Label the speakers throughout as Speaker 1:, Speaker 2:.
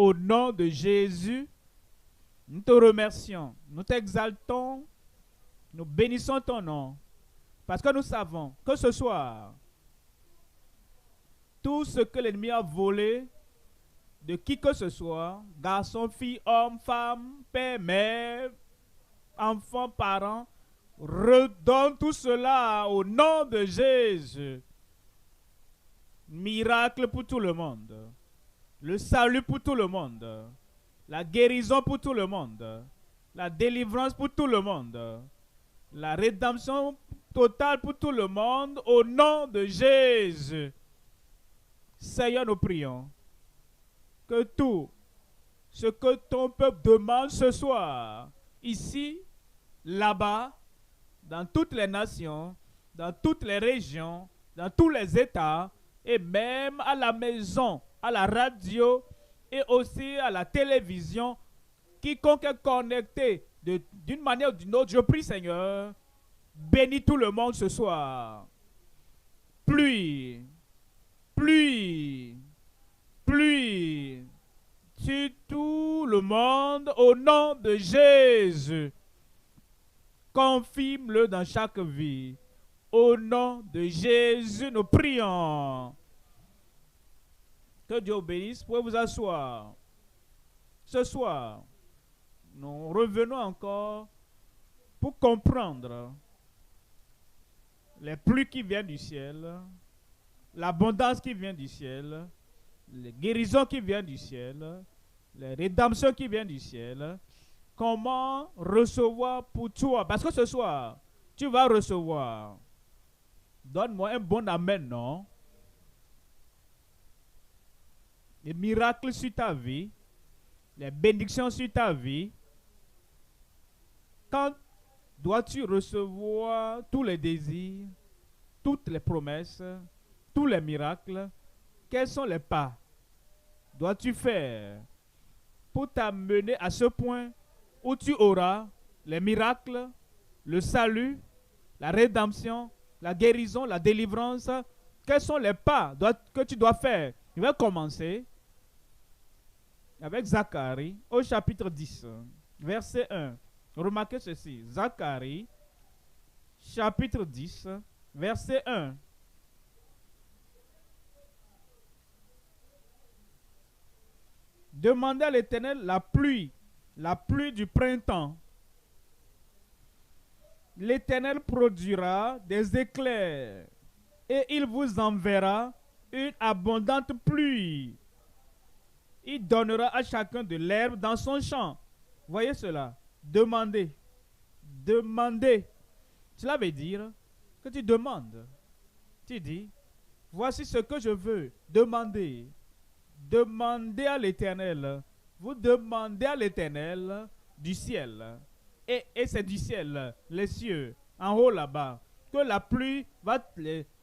Speaker 1: au nom de Jésus, nous te remercions, nous t'exaltons, nous bénissons ton nom, parce que nous savons que ce soir, tout ce que l'ennemi a volé de qui que ce soit, garçon, fille, homme, femme, père, mère, enfant, parent, redonne tout cela au nom de Jésus. Miracle pour tout le monde. Le salut pour tout le monde. La guérison pour tout le monde. La délivrance pour tout le monde. La rédemption totale pour tout le monde au nom de Jésus. Seigneur, nous prions que tout ce que ton peuple demande ce soir, ici, là-bas, dans toutes les nations, dans toutes les régions, dans tous les États, et même à la maison, à la radio, et aussi à la télévision, quiconque est connecté d'une manière ou d'une autre, je prie Seigneur, bénis tout le monde ce soir. Pluie, pluie, pluie sur tout le monde au nom de Jésus. Confirme-le dans chaque vie. Au nom de Jésus, nous prions. Que Dieu bénisse. Vous pouvez vous asseoir. Ce soir, nous revenons encore pour comprendre les pluies qui viennent du ciel, l'abondance qui vient du ciel, les guérisons qui viennent du ciel, les rédemptions qui viennent du ciel. Comment recevoir pour toi? Parce que ce soir, tu vas recevoir. Donne-moi un bon amen, non? Les miracles sur ta vie, les bénédictions sur ta vie. Quand dois-tu recevoir tous les désirs, toutes les promesses, tous les miracles? Quels sont les pas dois-tu faire pour t'amener à ce point où tu auras les miracles, le salut, la rédemption, la guérison, la délivrance? Quels sont les pas que tu dois faire? Je vais commencer avec Zacharie au chapitre 10, verset 1. Remarquez ceci. Zacharie, chapitre 10, verset 1. Demandez à l'Éternel la pluie du printemps. L'Éternel produira des éclairs et il vous enverra une abondante pluie. Il donnera à chacun de l'herbe dans son champ. Voyez cela. Demandez. Demandez. Cela veut dire que tu demandes. Tu dis, voici ce que je veux. Demandez. Demandez à l'Éternel. Vous demandez à l'Éternel du ciel. Et c'est du ciel, les cieux, en haut là-bas, que la pluie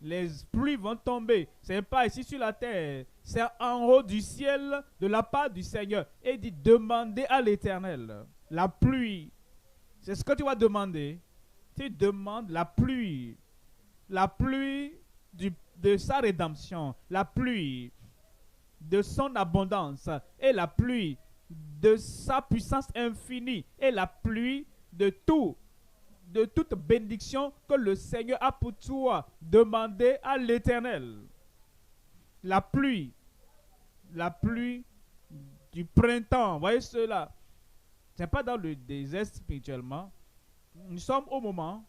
Speaker 1: les pluies vont tomber. Ce n'est pas ici sur la terre, c'est en haut du ciel de la part du Seigneur. Et il dit, demandez à l'Éternel la pluie. C'est ce que tu vas demander. Tu demandes la pluie de sa rédemption, la pluie de son abondance et la pluie de sa puissance infinie et la pluie de toute bénédiction que le Seigneur a pour toi. Demandez à l'Éternel la pluie du printemps. Voyez cela. Ce n'est pas dans le désert spirituellement. Nous sommes au moment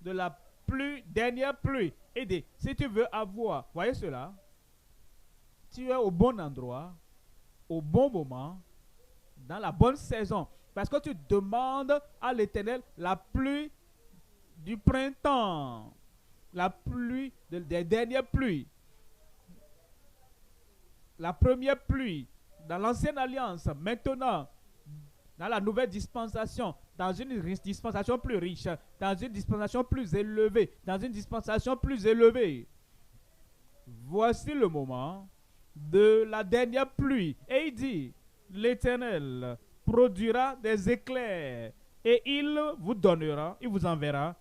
Speaker 1: de la dernière pluie. Et si tu veux avoir, voyez cela, tu es au bon endroit, au bon moment, dans la bonne saison. Parce que tu demandes à l'Éternel la pluie du printemps, la pluie des dernières pluies. La première pluie dans l'ancienne alliance, maintenant, dans la nouvelle dispensation, dans une dispensation plus riche, dans une dispensation plus élevée, dans une dispensation plus élevée. Voici le moment de la dernière pluie. Et il dit, l'Éternel produira des éclairs et il vous donnera, il vous enverra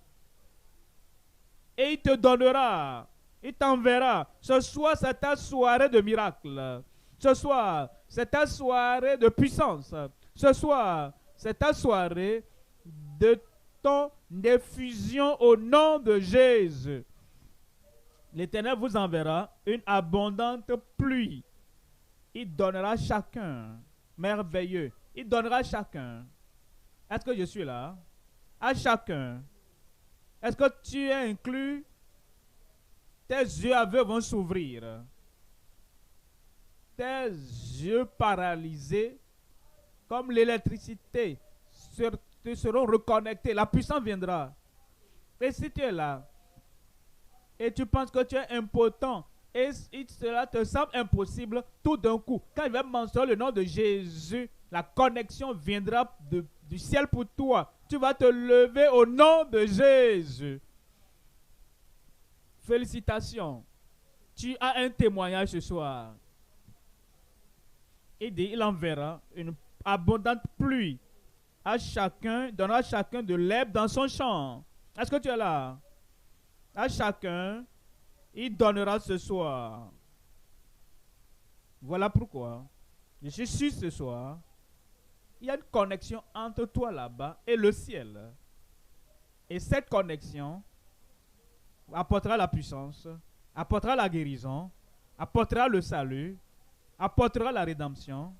Speaker 1: et il te donnera, il t'enverra. Ce soir, c'est ta soirée de miracle. Ce soir, c'est ta soirée de puissance. Ce soir, c'est ta soirée de ton effusion au nom de Jésus. L'Éternel vous enverra une abondante pluie. Il donnera à chacun, merveilleux, il donnera à chacun. Est-ce que je suis là? À chacun. Est-ce que tu es inclus? Tes yeux aveugles vont s'ouvrir. Tes yeux paralysés, comme l'électricité, te seront reconnectés. La puissance viendra. Et si tu es là, et tu penses que tu es impotent, et cela te semble impossible, tout d'un coup, quand il va mentionner le nom de Jésus, la connexion viendra du ciel pour toi. Tu vas te lever au nom de Jésus. Félicitations. Tu as un témoignage ce soir. Il enverra une abondante pluie à chacun, donnera à chacun de l'herbe dans son champ. Est-ce que tu es là? À chacun, il donnera ce soir. Voilà pourquoi je suis sûr ce soir, il y a une connexion entre toi là-bas et le ciel. Et cette connexion apportera la puissance, apportera la guérison, apportera le salut, apportera la rédemption.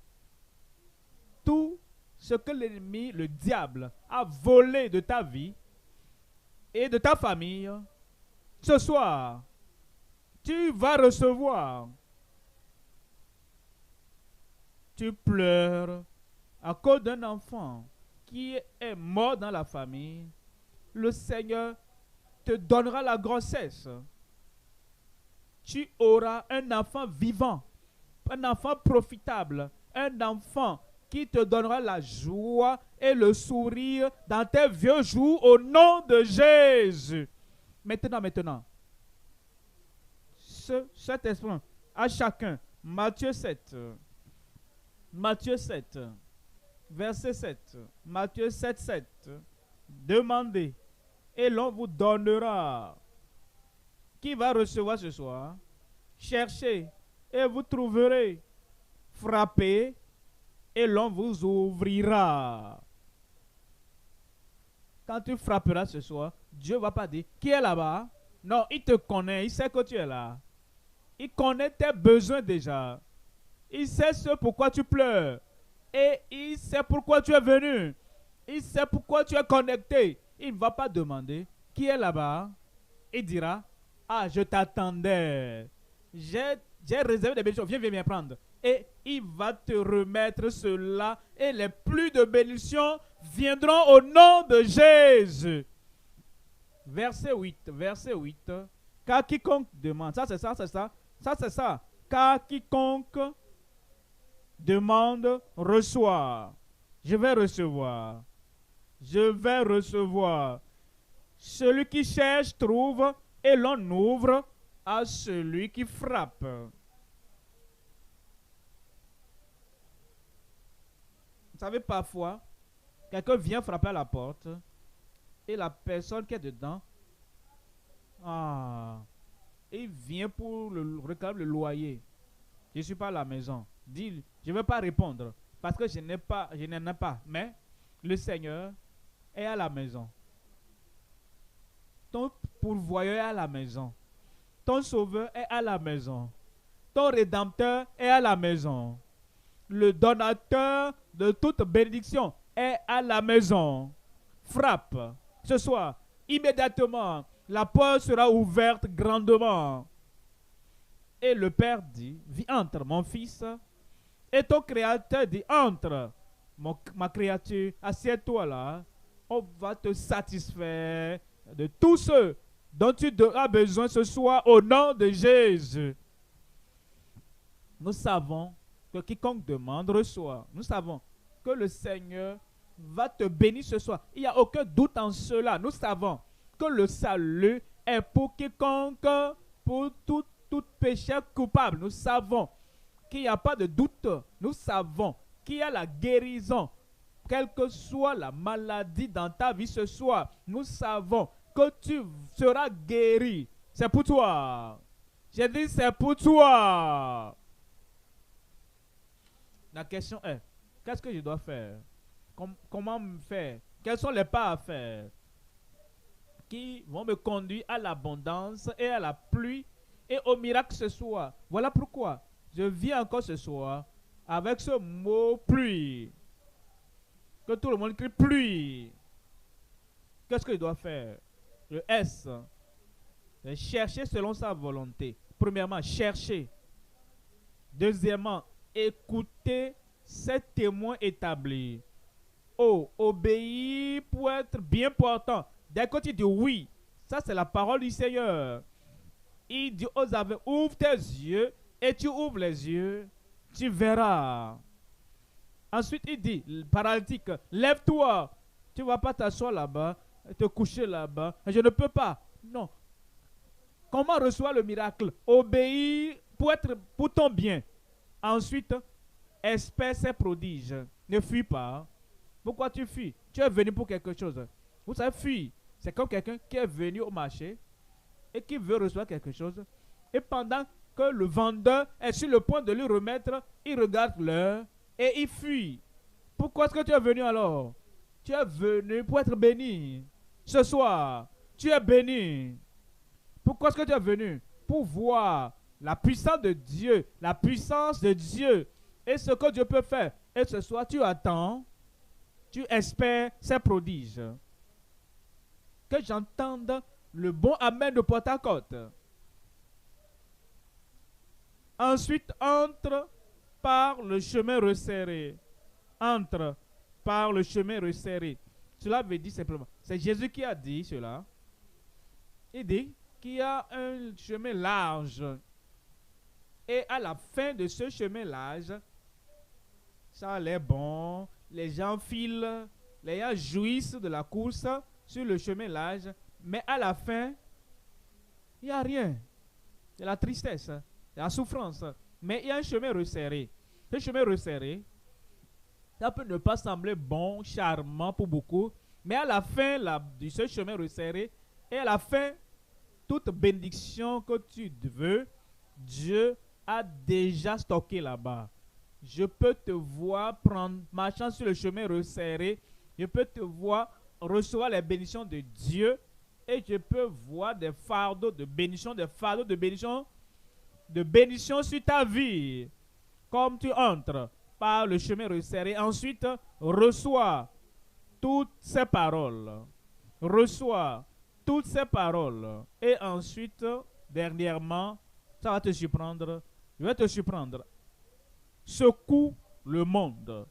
Speaker 1: Tout ce que l'ennemi, le diable, a volé de ta vie et de ta famille, ce soir, tu vas recevoir. Tu pleures à cause d'un enfant qui est mort dans la famille. Le Seigneur te donnera la grossesse. Tu auras un enfant vivant, un enfant profitable, un enfant qui te donnera la joie et le sourire dans tes vieux jours au nom de Jésus. Maintenant, cet esprit à chacun, Matthieu 7, verset 7, Matthieu 7, 7, demandez et l'on vous donnera. Qui va recevoir ce soir? Cherchez et vous trouverez. Frappez et l'on vous ouvrira. Quand tu frapperas ce soir, Dieu ne va pas dire qui est là-bas. Non, il te connaît, il sait que tu es là. Il connaît tes besoins déjà. Il sait ce pourquoi tu pleures. Et il sait pourquoi tu es venu. Il sait pourquoi tu es connecté. Il ne va pas demander qui est là-bas. Il dira, ah, je t'attendais. J'ai réservé des bénédictions. Viens prendre. Et il va te remettre cela. Et les pluies de bénédictions viendront au nom de Jésus. Verset 8. Car quiconque demande. Ça, c'est ça. Car quiconque demande, reçoit. Je vais recevoir. Celui qui cherche, trouve. Et l'on ouvre à celui qui frappe. Vous savez, parfois, quelqu'un vient frapper à la porte et la personne qui est dedans, il vient pour réclamer le loyer. Je ne suis pas à la maison. Dis, je ne vais pas répondre parce que je n'en ai pas. Mais le Seigneur est à la maison. Ton pourvoyeur est à la maison. Ton sauveur est à la maison. Ton rédempteur est à la maison. Le donateur de toute bénédiction est à la maison. Frappe. Ce soir, immédiatement, la porte sera ouverte grandement. Et le Père dit, entre mon fils. Et ton Créateur dit, entre ma créature, assieds-toi là. On va te satisfaire de tout ce dont tu auras besoin ce soir au nom de Jésus. Nous savons que quiconque demande reçoit. Nous savons que le Seigneur va te bénir ce soir. Il n'y a aucun doute en cela. Nous savons que le salut est pour quiconque, pour tout péché coupable. Nous savons qu'il n'y a pas de doute. Nous savons qu'il y a la guérison. Quelle que soit la maladie dans ta vie ce soir, nous savons que tu seras guéri. C'est pour toi. J'ai dit c'est pour toi. La question est, qu'est-ce que je dois faire? Comment me faire? Quels sont les pas à faire qui vont me conduire à l'abondance et à la pluie et au miracle ce soir? Voilà pourquoi je viens encore ce soir avec ce mot pluie. Que tout le monde crie pluie. Qu'est-ce que je dois faire? Le S, c'est chercher selon sa volonté. Premièrement, chercher. Deuxièmement, écouter ses témoins établis. Oh, obéir pour être bien portant. Dès que tu dis oui, ça c'est la parole du Seigneur. Il dit aux aveugles, ouvre tes yeux et tu ouvres les yeux, tu verras. Ensuite, il dit, paralytique, lève-toi. Tu ne vas pas t'asseoir là-bas, te coucher là-bas. Je ne peux pas. Non. Comment reçoit le miracle? Obéir pour ton bien. Ensuite, espère ses prodiges. Ne fuis pas. Pourquoi tu fuis? Tu es venu pour quelque chose. Vous savez, fuir, c'est comme quelqu'un qui est venu au marché et qui veut recevoir quelque chose. Et pendant que le vendeur est sur le point de lui remettre, il regarde l'heure et il fuit. Pourquoi est-ce que tu es venu alors? Tu es venu pour être béni. Ce soir, tu es béni. Pourquoi est-ce que tu es venu? Pour voir la puissance de Dieu, la puissance de Dieu et ce que Dieu peut faire. Et ce soir, tu attends, tu espères ses prodiges. Que j'entende le bon amen de Porte-à-Côte. Ensuite, entre par le chemin resserré. Entre par le chemin resserré. Cela veut dire simplement, c'est Jésus qui a dit cela. Il dit qu'il y a un chemin large. Et à la fin de ce chemin large, ça a l'air bon, les gens filent, les gens jouissent de la course sur le chemin large, mais à la fin, il n'y a rien. Il y a la tristesse, il y a la souffrance, mais il y a un chemin resserré. Ce chemin resserré, ça peut ne pas sembler bon, charmant pour beaucoup, mais à la fin de ce chemin resserré, et à la fin, toute bénédiction que tu veux, Dieu a déjà stocké là-bas. Je peux te voir marchant sur le chemin resserré, je peux te voir recevoir les bénédictions de Dieu, et je peux voir des fardeaux de bénédiction, de bénédiction sur ta vie. Comme tu entres par le chemin resserré, ensuite reçois toutes ces paroles. Reçois toutes ces paroles. Et ensuite, dernièrement, ça va te surprendre. Je vais te surprendre. Secoue le monde.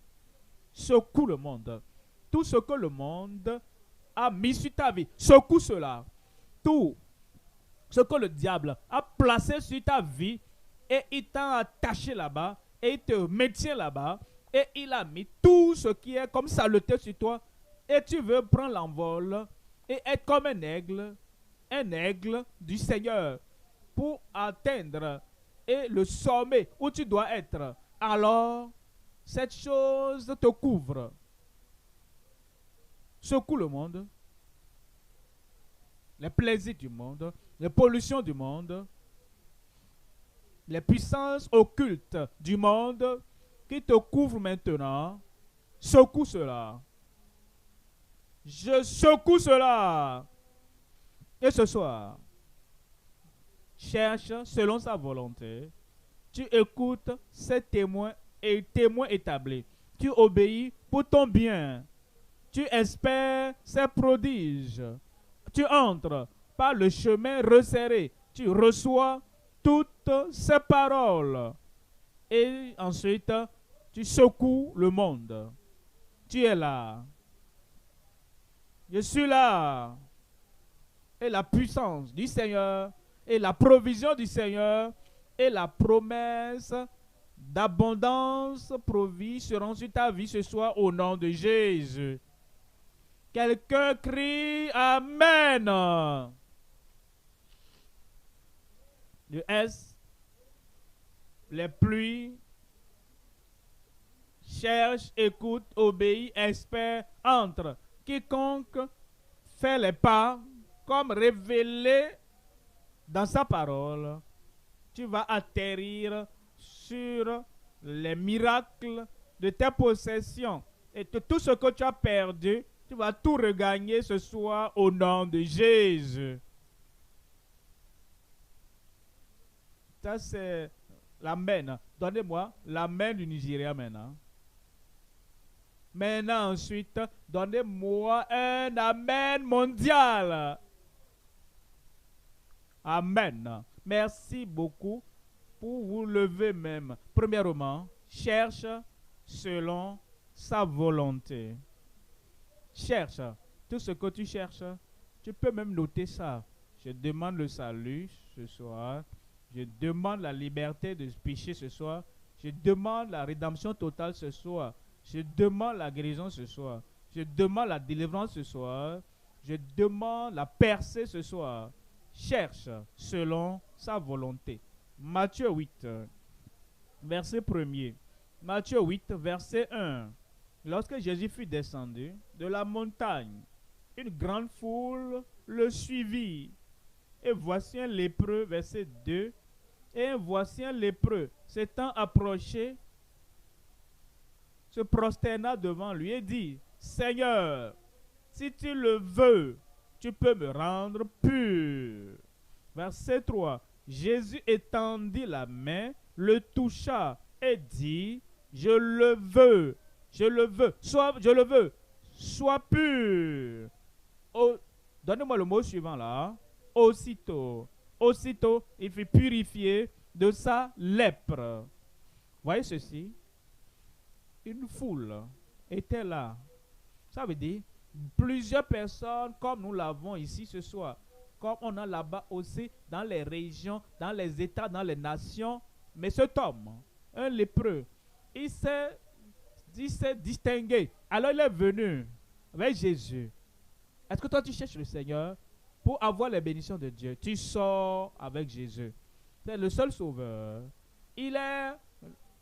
Speaker 1: Secoue le monde. Tout ce que le monde a mis sur ta vie, secoue cela. Tout ce que le diable a placé sur ta vie et il t'a attaché là-bas et il te maintient là-bas et il a mis tout ce qui est comme saleté sur toi et tu veux prendre l'envol et être comme un aigle du Seigneur pour atteindre et le sommet où tu dois être. Alors, cette chose te couvre. Secoue le monde, les plaisirs du monde, les pollutions du monde, les puissances occultes du monde qui te couvrent maintenant. Secoue cela. Je secoue cela. Et ce soir, cherche selon sa volonté. Tu écoutes ses témoins et témoins établis. Tu obéis pour ton bien. Tu espères ses prodiges. Tu entres par le chemin resserré. Tu reçois toutes ces paroles. Et ensuite, tu secoues le monde. Tu es là. Je suis là. Et la puissance du Seigneur, et la provision du Seigneur, et la promesse d'abondance provie seront sur ta vie ce soir au nom de Jésus. Quelqu'un crie Amen. Le S, les pluies, cherche, écoute, obéit, espère, entre. Quiconque fait les pas comme révélé dans sa parole, tu vas atterrir sur les miracles de tes possessions et de tout ce que tu as perdu, tu vas tout regagner ce soir au nom de Jésus. Ça, c'est l'amen. Donnez-moi l'amen du Nigeria maintenant. Maintenant, ensuite, donnez-moi un amen mondial. Amen. Merci beaucoup pour vous lever même. Premièrement, cherche selon sa volonté. Cherche. Tout ce que tu cherches, tu peux même noter ça. Je demande le salut ce soir. Je demande la liberté de pécher ce soir. Je demande la rédemption totale ce soir. Je demande la guérison ce soir. Je demande la délivrance ce soir. Je demande la percée ce soir. Cherche selon sa volonté. Matthieu 8, verset 1er. Matthieu 8, verset 1. Lorsque Jésus fut descendu de la montagne, une grande foule le suivit. Et voici un lépreux, verset 2. Et voici un lépreux s'étant approché, se prosterna devant lui et dit, Seigneur, si tu le veux, tu peux me rendre pur. Verset 3. Jésus étendit la main, le toucha et dit, je le veux, je le veux, sois pur. Oh, donnez-moi le mot suivant là. Aussitôt, il fut purifié de sa lèpre. Voyez ceci. Une foule était là. Ça veut dire plusieurs personnes comme nous l'avons ici ce soir. Comme on a là-bas aussi dans les régions, dans les États, dans les nations. Mais cet homme, un lépreux, il s'est distingué. Alors il est venu avec Jésus. Est-ce que toi tu cherches le Seigneur pour avoir les bénédictions de Dieu? Tu sors avec Jésus. C'est le seul sauveur. Il est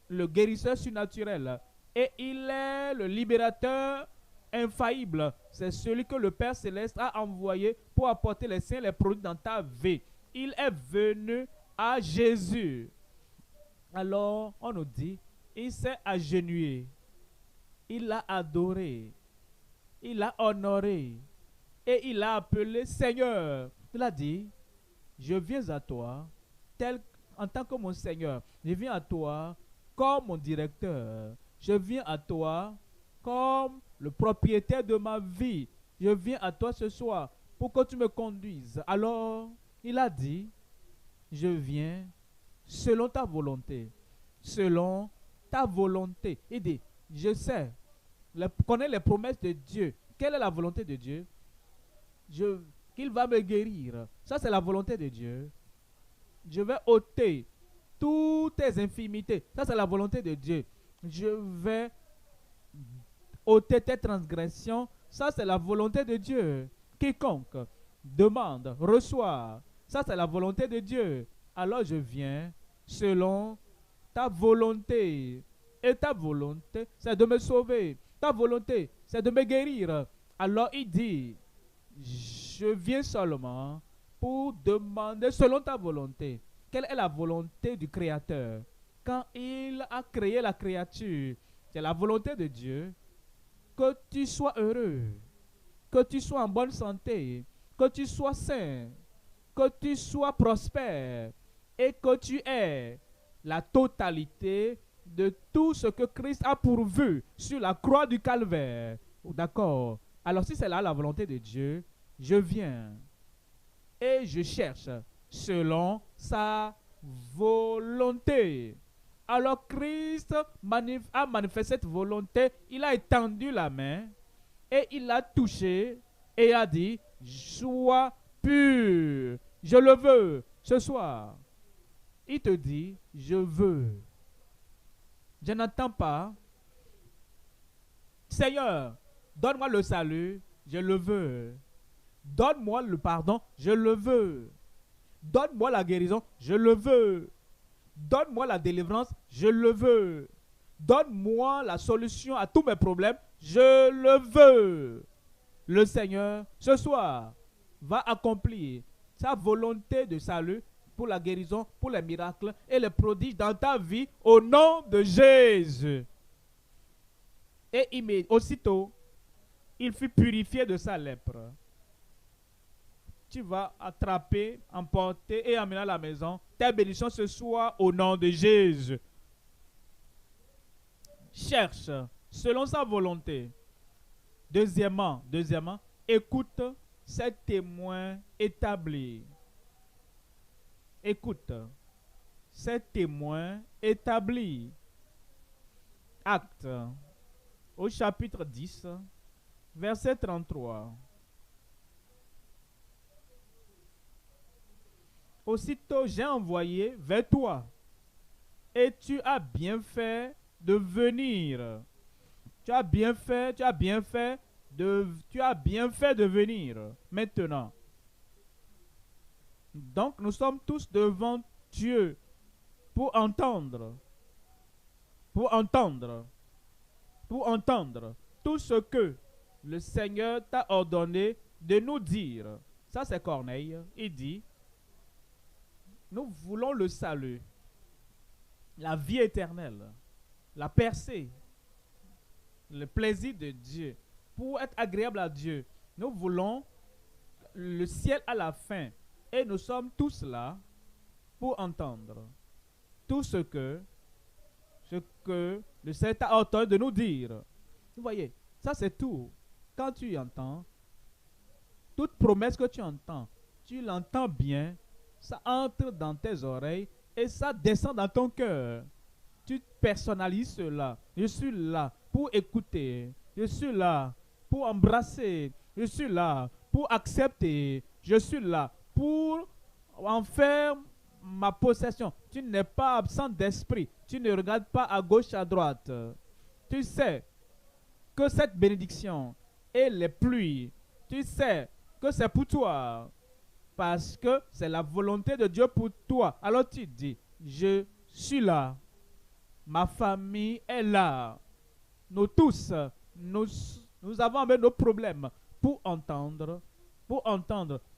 Speaker 1: le guérisseur surnaturel. Et il est le libérateur infaillible. C'est celui que le Père Céleste a envoyé pour apporter les saints, les produits dans ta vie. Il est venu à Jésus. Alors, on nous dit, il s'est agenouillé. Il l'a adoré. Il l'a honoré. Et il l'a appelé Seigneur. Il a dit, je viens à toi en tant que mon Seigneur. Je viens à toi comme mon directeur. Je viens à toi comme le propriétaire de ma vie. Je viens à toi ce soir pour que tu me conduises. Alors, il a dit, je viens selon ta volonté. Selon ta volonté. Il dit, je sais, connais les promesses de Dieu. Quelle est la volonté de Dieu? Qu'il va me guérir. Ça, c'est la volonté de Dieu. Je vais ôter toutes tes infimités. Ça, c'est la volonté de Dieu. Je vais ôter tes transgressions. Ça, c'est la volonté de Dieu. Quiconque demande, reçoit. Ça, c'est la volonté de Dieu. Alors, je viens selon ta volonté. Et ta volonté, c'est de me sauver. Ta volonté, c'est de me guérir. Alors, il dit, je viens seulement pour demander selon ta volonté. Quelle est la volonté du Créateur? Quand il a créé la créature, c'est la volonté de Dieu que tu sois heureux, que tu sois en bonne santé, que tu sois sain, que tu sois prospère et que tu aies la totalité de tout ce que Christ a pourvu sur la croix du Calvaire. D'accord? Alors si c'est là la volonté de Dieu, je viens et je cherche selon sa volonté. Alors Christ a manifesté cette volonté, il a étendu la main et il l'a touché et a dit, sois pur, je le veux ce soir. Il te dit, je veux. Je n'entends pas, Seigneur, donne-moi le salut, je le veux. Donne-moi le pardon, je le veux. Donne-moi la guérison, je le veux. Donne-moi la délivrance, je le veux. Donne-moi la solution à tous mes problèmes, je le veux. Le Seigneur, ce soir, va accomplir sa volonté de salut pour la guérison, pour les miracles et les prodiges dans ta vie au nom de Jésus. Et aussitôt, il fut purifié de sa lèpre. Tu vas attraper, emporter et amener à la maison ta bénédiction ce soir au nom de Jésus. Cherche selon sa volonté. Deuxièmement, écoute ces témoins établis. Écoute ces témoins établis. Actes au chapitre 10, verset 33. Aussitôt j'ai envoyé vers toi, et tu as bien fait de venir. Tu as bien fait de venir. Maintenant. Donc nous sommes tous devant Dieu pour entendre tout ce que le Seigneur t'a ordonné de nous dire. Ça c'est Corneille. Il dit, nous voulons le salut, la vie éternelle, la percée, le plaisir de Dieu, pour être agréable à Dieu. Nous voulons le ciel à la fin. Et nous sommes tous là pour entendre tout ce que le Seigneur a ordonné de nous dire. Vous voyez, ça c'est tout. Quand tu entends, toute promesse que tu entends, tu l'entends bien, ça entre dans tes oreilles et ça descend dans ton cœur. Tu personnalises cela. Je suis là pour écouter. Je suis là pour embrasser. Je suis là pour accepter. Je suis là pour en faire ma possession. Tu n'es pas absent d'esprit. Tu ne regardes pas à gauche, à droite. Tu sais que cette bénédiction et les pluies, tu sais que c'est pour toi. Parce que c'est la volonté de Dieu pour toi. Alors tu dis, je suis là. Ma famille est là. Nous tous, nous avons même nos problèmes pour entendre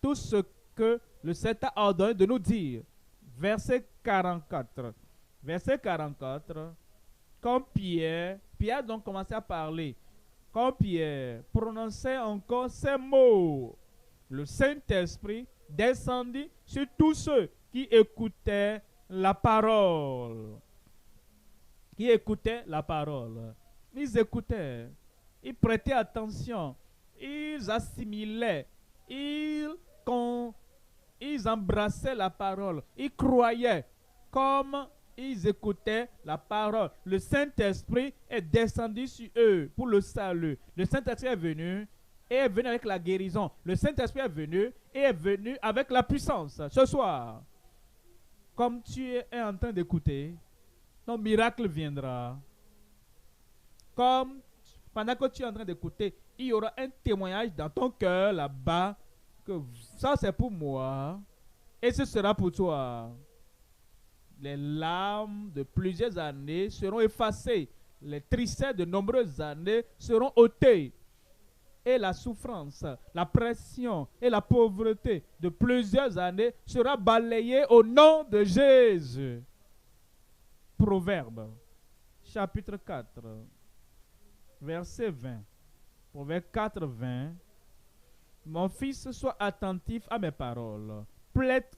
Speaker 1: tout ce que le Seigneur a ordonné de nous dire. Verset 44. Verset 44. Quand Pierre a donc commencé à parler. Quand Pierre prononçait encore ces mots, le Saint-Esprit descendit sur tous ceux qui écoutaient la parole. Ils écoutaient. Ils prêtaient attention. Ils assimilaient. Ils embrassaient la parole. Ils croyaient comme ils écoutaient la parole. Le Saint-Esprit est descendu sur eux pour le salut. Le Saint-Esprit est venu avec la guérison. Le Saint-Esprit est venu avec la puissance. Ce soir, comme tu es en train d'écouter, ton miracle viendra. Comme pendant que tu es en train d'écouter, il y aura un témoignage dans ton cœur là-bas que ça c'est pour moi et ce sera pour toi. Les larmes de plusieurs années seront effacées. Les tristesses de nombreuses années seront ôtées. Et la souffrance, la pression et la pauvreté de plusieurs années sera balayée au nom de Jésus. Proverbe, chapitre 4, verset 20. Proverbe 4, 20. Mon fils, sois attentif à mes paroles. Prête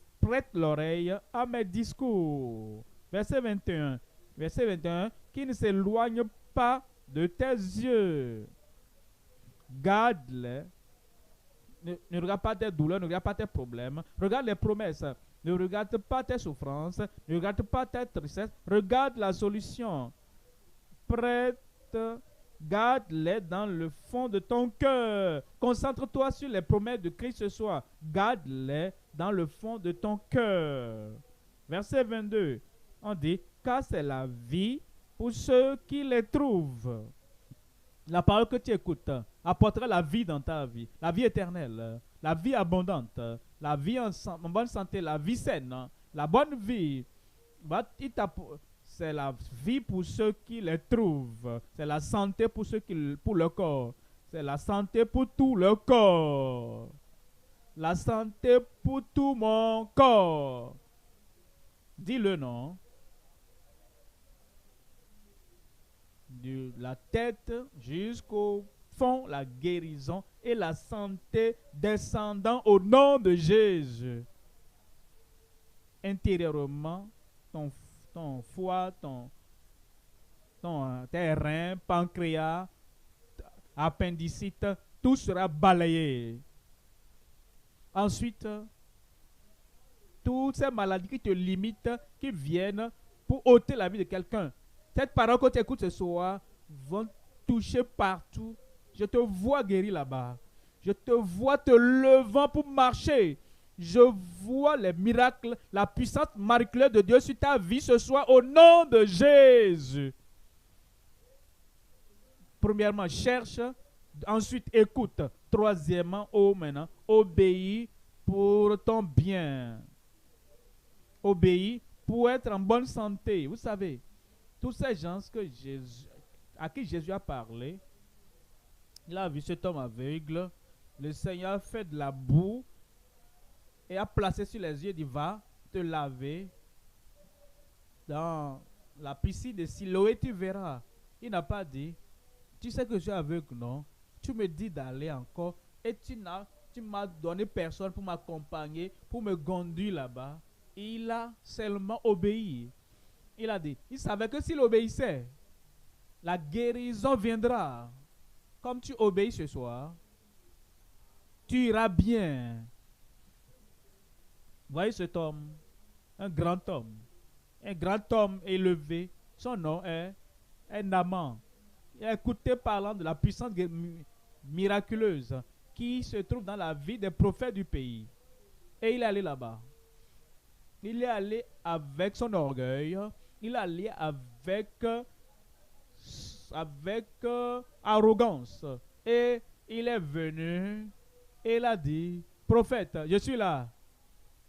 Speaker 1: l'oreille à mes discours. Verset 21. Verset 21. Qui ne s'éloigne pas de tes yeux. Garde-les. Ne regarde pas tes douleurs, ne regarde pas tes problèmes. Regarde les promesses. Ne regarde pas tes souffrances. Ne regarde pas tes tristesses. Regarde la solution. Garde-les dans le fond de ton cœur. Concentre-toi sur les promesses de Christ ce soir. Garde-les dans le fond de ton cœur. Verset 22. On dit, car c'est la vie pour ceux qui les trouvent. La parole que tu écoutes apportera la vie dans ta vie. La vie éternelle. La vie abondante. La vie en bonne santé. La vie saine. La bonne vie. C'est la vie pour ceux qui les trouvent. C'est la santé pour le corps. C'est la santé pour tout le corps. La santé pour tout mon corps. Dis-le non. de la tête jusqu'au fond, la guérison et la santé descendant au nom de Jésus. Intérieurement, ton foie, tes reins, pancréas, appendicite, tout sera balayé. Ensuite, toutes ces maladies qui te limitent, qui viennent pour ôter la vie de quelqu'un. Cette parole que tu écoutes ce soir vont toucher partout. Je te vois guéri là-bas. Je te vois te levant pour marcher. Je vois les miracles, la puissance miraculeuse de Dieu sur ta vie ce soir au nom de Jésus. Premièrement, cherche. Ensuite, écoute. Troisièmement, maintenant, obéis pour ton bien. Obéis pour être en bonne santé. Vous savez, tous ces gens à qui Jésus a parlé, il a vu cet homme aveugle. Le Seigneur a fait de la boue et a placé sur les yeux. Il dit, va te laver dans la piscine de Siloé, tu verras. Il n'a pas dit, tu sais que je suis aveugle, non? Tu me dis d'aller encore et tu m'as donné personne pour m'accompagner, pour me conduire là-bas. Il a seulement obéi. Il a dit, il savait que s'il obéissait, la guérison viendra. Comme tu obéis ce soir, tu iras bien. Voyez cet homme, un grand homme élevé. Son nom est Naaman. Il a écouté parlant de la puissance miraculeuse qui se trouve dans la vie des prophètes du pays. Et il est allé là-bas. Il est allé avec son orgueil. Il est allé avec arrogance. Et il est venu et il a dit, prophète, je suis là.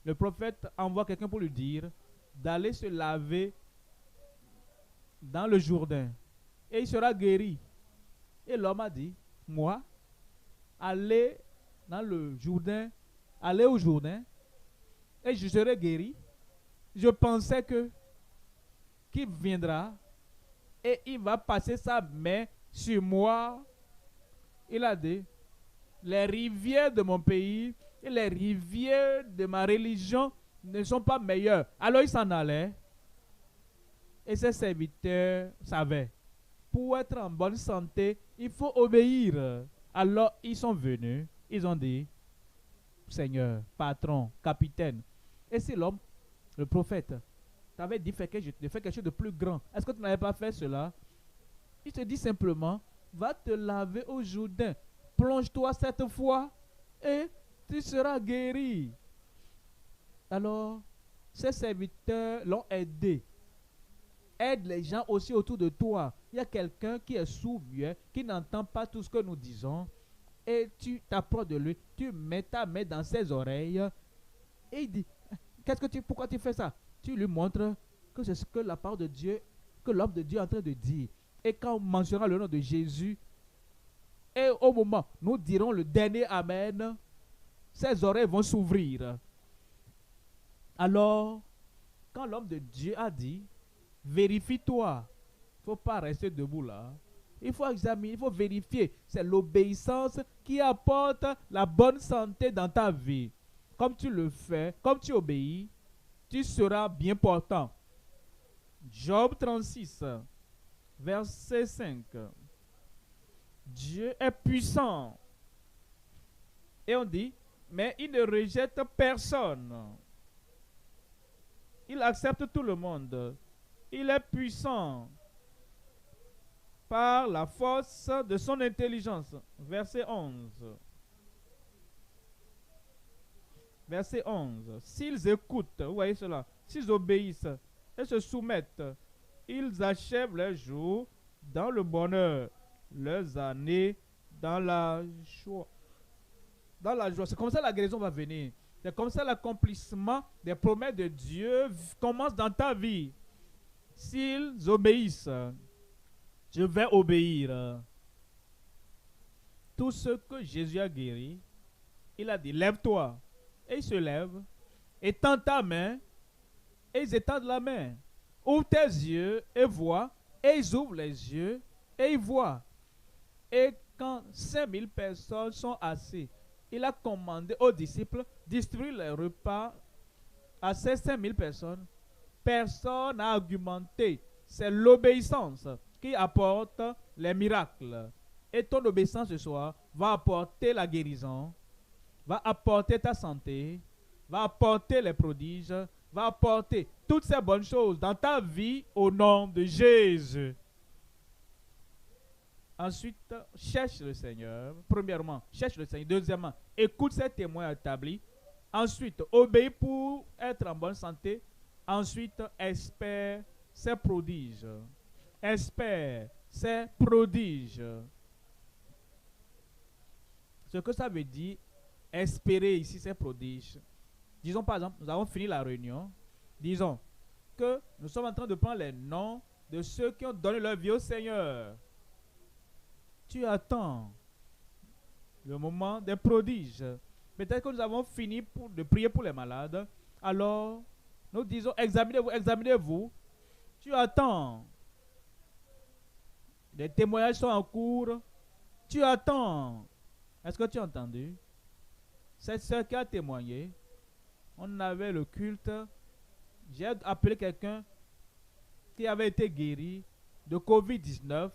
Speaker 1: Le prophète envoie quelqu'un pour lui dire d'aller se laver dans le Jourdain. Et il sera guéri. Et l'homme a dit, moi, aller dans le Jourdain, aller au Jourdain, et je serai guéri. Je pensais qu'il viendra et il va passer sa main sur moi. Il a dit, les rivières de mon pays et les rivières de ma religion ne sont pas meilleures. Alors il s'en allait et ses serviteurs savaient. Pour être en bonne santé, il faut obéir. Alors ils sont venus, ils ont dit, Seigneur, patron, capitaine. Et c'est l'homme, le prophète, t'avais dit de faire quelque chose de plus grand. Est-ce que tu n'avais pas fait cela? Il te dit simplement, va te laver au Jourdain, plonge-toi cette fois et tu seras guéri. Alors, ses serviteurs l'ont aidé. Aide les gens aussi autour de toi. Il y a quelqu'un qui est sourd-muet, qui n'entend pas tout ce que nous disons. Et tu t'approches de lui, tu mets ta main dans ses oreilles. Et il dit, pourquoi tu fais ça? Tu lui montres que c'est ce que la parole de Dieu, que l'homme de Dieu est en train de dire. Et quand on mentionnera le nom de Jésus, et au moment, nous dirons le dernier Amen, ses oreilles vont s'ouvrir. Alors, quand l'homme de Dieu a dit, vérifie-toi, il ne faut pas rester debout là. Il faut examiner, il faut vérifier. C'est l'obéissance qui apporte la bonne santé dans ta vie. Comme tu le fais, comme tu obéis, tu seras bien portant. Job 36, verset 5. Dieu est puissant. Et on dit, mais il ne rejette personne. Il accepte tout le monde. Il est puissant par la force de son intelligence. Verset 11. Verset 11. S'ils écoutent, vous voyez cela, s'ils obéissent et se soumettent, ils achèvent leurs jours dans le bonheur, leurs années dans la joie. Dans la joie. C'est comme ça que la guérison va venir. C'est comme ça l'accomplissement des promesses de Dieu commence dans ta vie. S'ils obéissent, je vais obéir. Tout ce que Jésus a guéri, il a dit, lève-toi. Et il se lève, étends ta main, et ils étendent la main. Ouvre tes yeux et vois, et ils ouvrent les yeux, Et il voit. Et quand 5000 personnes sont assises, il a commandé aux disciples de distribuer les repas à ces 5000 personnes. Personne n'a argumenté. C'est l'obéissance qui apporte les miracles. Et ton obéissance ce soir va apporter la guérison, va apporter ta santé, va apporter les prodiges, va apporter toutes ces bonnes choses dans ta vie au nom de Jésus. Ensuite, cherche le Seigneur. Premièrement, cherche le Seigneur. Deuxièmement, écoute ses témoins établis. Ensuite, obéis pour être en bonne santé. Ensuite, espère ses prodiges. Espère ses prodiges. Ce que ça veut dire, espérer ici ses prodiges. Disons par exemple, nous avons fini la réunion. Disons que nous sommes en train de prendre les noms de ceux qui ont donné leur vie au Seigneur. Tu attends le moment des prodiges. Peut-être que nous avons fini de prier pour les malades. Alors, nous disons, examinez-vous, examinez-vous. Tu attends. Les témoignages sont en cours. Tu attends. Est-ce que tu as entendu? Cette sœur qui a témoigné, on avait le culte. J'ai appelé quelqu'un qui avait été guéri de COVID-19,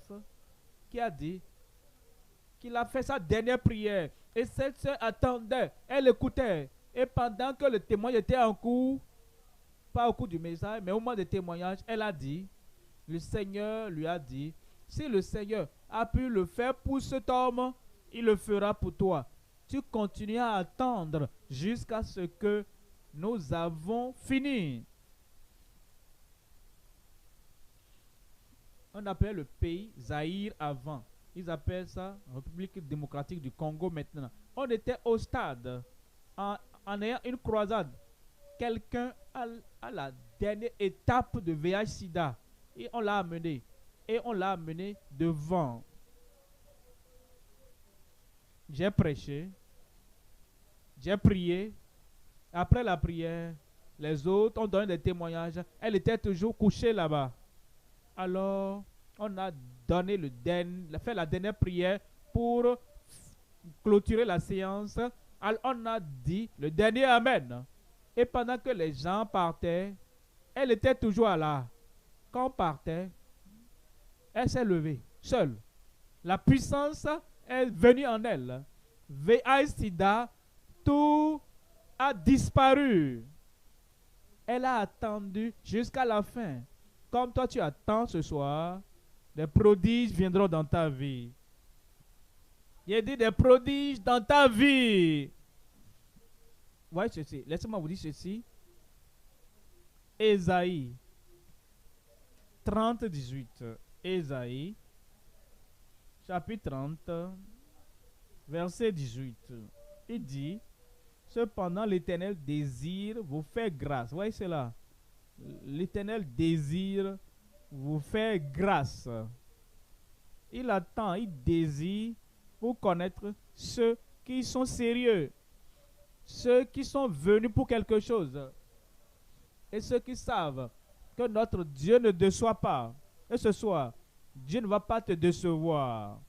Speaker 1: qui a dit qu'il a fait sa dernière prière. Et cette sœur attendait, elle écoutait. Et pendant que le témoignage était en cours, pas au cours du message, mais au moment du témoignage, elle a dit, le Seigneur lui a dit, si le Seigneur a pu le faire pour cet homme, il le fera pour toi. Tu continues à attendre jusqu'à ce que nous avons fini. On appelait le pays Zaïre avant. Ils appellent ça République démocratique du Congo maintenant. On était au stade en ayant une croisade. Quelqu'un à la dernière étape de VIH-Sida. Et on l'a amené. Et on l'a amené devant. J'ai prêché. J'ai prié. Après la prière, les autres ont donné des témoignages. Elle était toujours couchée là-bas. Alors, on a donné fait la dernière prière pour clôturer la séance. Alors, on a dit le dernier Amen. Et pendant que les gens partaient, elle était toujours là. Quand on partait, elle s'est levée, seule. La puissance est venue en elle. VIH-Sida, tout a disparu. Elle a attendu jusqu'à la fin. Comme toi tu attends ce soir, des prodiges viendront dans ta vie. Il a dit des prodiges dans ta vie. Voyez ceci, laissez-moi vous dire ceci. Ésaïe 30, 18. Ésaïe, chapitre 30, verset 18. Il dit, cependant l'Éternel désire vous faire grâce. Voyez cela. L'Éternel désire vous faire grâce. Il attend, il désire pour connaître ceux qui sont sérieux, ceux qui sont venus pour quelque chose, et ceux qui savent que notre Dieu ne déçoit pas. Et ce soir, Dieu ne va pas te décevoir.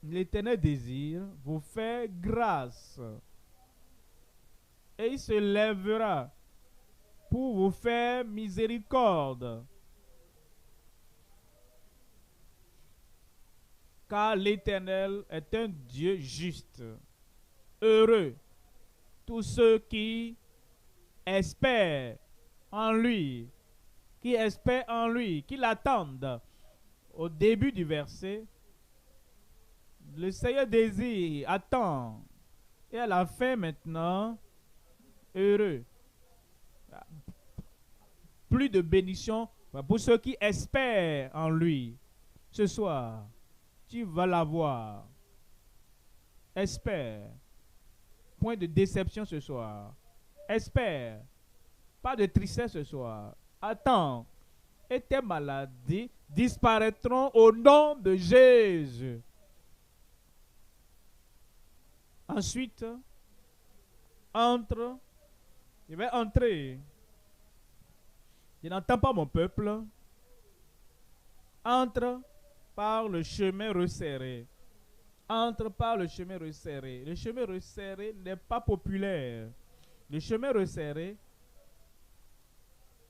Speaker 1: L'Éternel désire vous faire grâce. Et il se lèvera pour vous faire miséricorde. Car l'Éternel est un Dieu juste. Heureux tous ceux qui espèrent en lui, qui l'attendent. Au début du verset, le Seigneur désire, attend. Et à la fin maintenant, heureux. Plus de bénédiction pour ceux qui espèrent en lui. Ce soir, tu vas l'avoir. Espère. Point de déception ce soir. Espère. Pas de tristesse ce soir. Attends. Et tes maladies disparaîtront au nom de Jésus. Ensuite, entre. Je vais entrer. Je n'entends pas mon peuple. Entre par le chemin resserré. Entre par le chemin resserré. Le chemin resserré n'est pas populaire. Le chemin resserré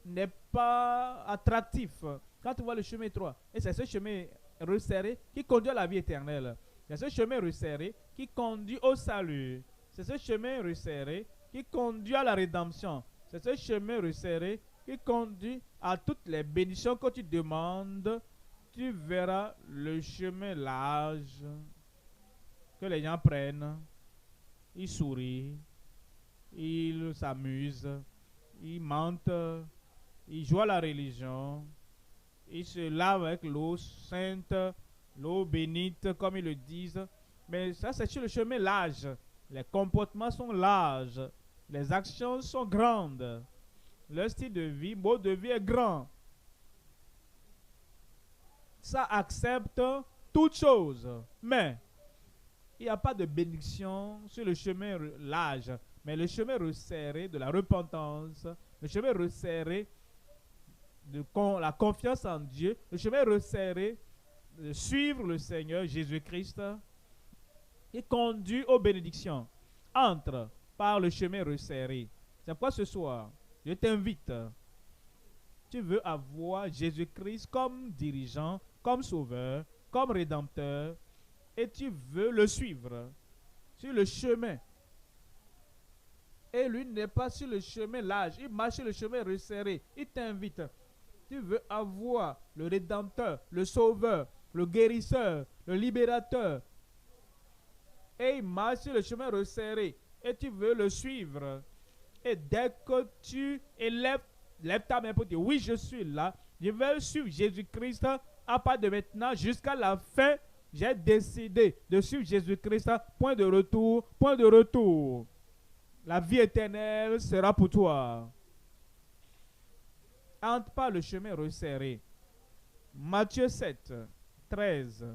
Speaker 1: n'est pas attractif. Quand tu vois le chemin étroit, et c'est ce chemin resserré qui conduit à la vie éternelle. C'est ce chemin resserré qui conduit au salut. C'est ce chemin resserré qui conduit à la rédemption. C'est ce chemin resserré qui conduit à toutes les bénédictions que tu demandes. Tu verras le chemin large que les gens prennent. Ils sourient, ils s'amusent, ils mentent, ils jouent à la religion, ils se lavent avec l'eau sainte, l'eau bénite, comme ils le disent. Mais ça, c'est sur le chemin large. Les comportements sont larges, les actions sont grandes. Le style de vie, mode de vie est grand. Ça accepte toutes choses. Mais il n'y a pas de bénédiction sur le chemin large. Mais le chemin resserré de la repentance, le chemin resserré de la confiance en Dieu, le chemin resserré de suivre le Seigneur Jésus-Christ, qui conduit aux bénédictions. Entre par le chemin resserré. C'est pourquoi ce soir, je t'invite. Tu veux avoir Jésus-Christ comme dirigeant, comme sauveur, comme rédempteur, et tu veux le suivre sur le chemin. Et lui n'est pas sur le chemin large, il marche sur le chemin resserré. Il t'invite. Tu veux avoir le rédempteur, le sauveur, le guérisseur, le libérateur. Et il marche sur le chemin resserré. Et tu veux le suivre. Et dès que tu lève ta main pour dire, oui, je suis là, je vais suivre Jésus-Christ à part de maintenant jusqu'à la fin. J'ai décidé de suivre Jésus-Christ, point de retour, point de retour. La vie éternelle sera pour toi. Entre par le chemin resserré. Matthieu 7, 13.